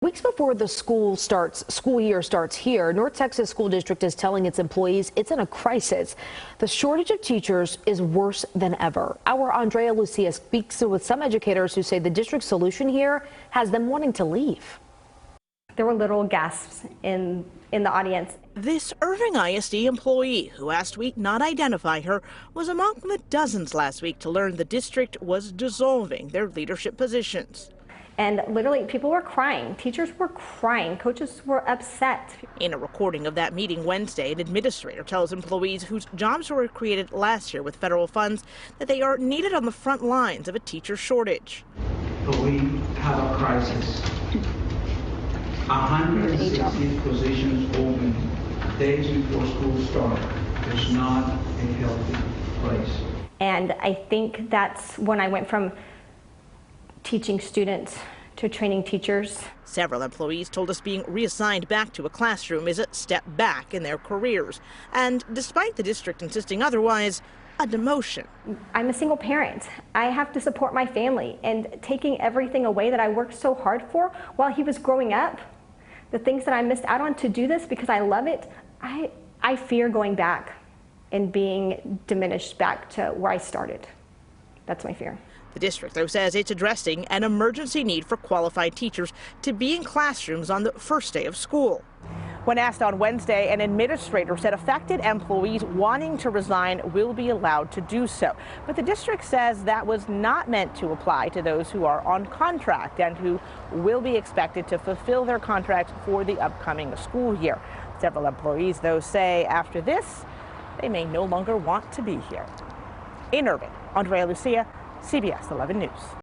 Weeks before the school year starts here, North Texas School District is telling its employees it's in a crisis. The shortage of teachers is worse than ever. Our Andrea Lucia speaks with some educators who say the district's solution here has them wanting to leave. There were literal gasps in the audience. This Irving ISD employee, who asked we not identify her, was among the dozens last week to learn the district was dissolving their leadership positions. And literally, people were crying. Teachers were crying. Coaches were upset. In a recording of that meeting Wednesday, an administrator tells employees whose jobs were created last year with federal funds that they are needed on the front lines of a teacher shortage. But we have a crisis. 160 positions open days before school starts. It's not a healthy place. And I think that's when I went from teaching students to training teachers. Several employees told us being reassigned back to a classroom is a step back in their careers. And despite the district insisting otherwise, a demotion. I'm a single parent. I have to support my family, and taking everything away that I worked so hard for while he was growing up, the things that I missed out on to do this because I love it, I fear going back and being diminished back to where I started. That's my fear. The district, though, says it's addressing an emergency need for qualified teachers to be in classrooms on the first day of school. When asked on Wednesday, an administrator said affected employees wanting to resign will be allowed to do so. But the district says that was not meant to apply to those who are on contract and who will be expected to fulfill their contracts for the upcoming school year. Several employees, though, say after this, they may no longer want to be here. In Irving, Andrea Lucia, CBS 11 News.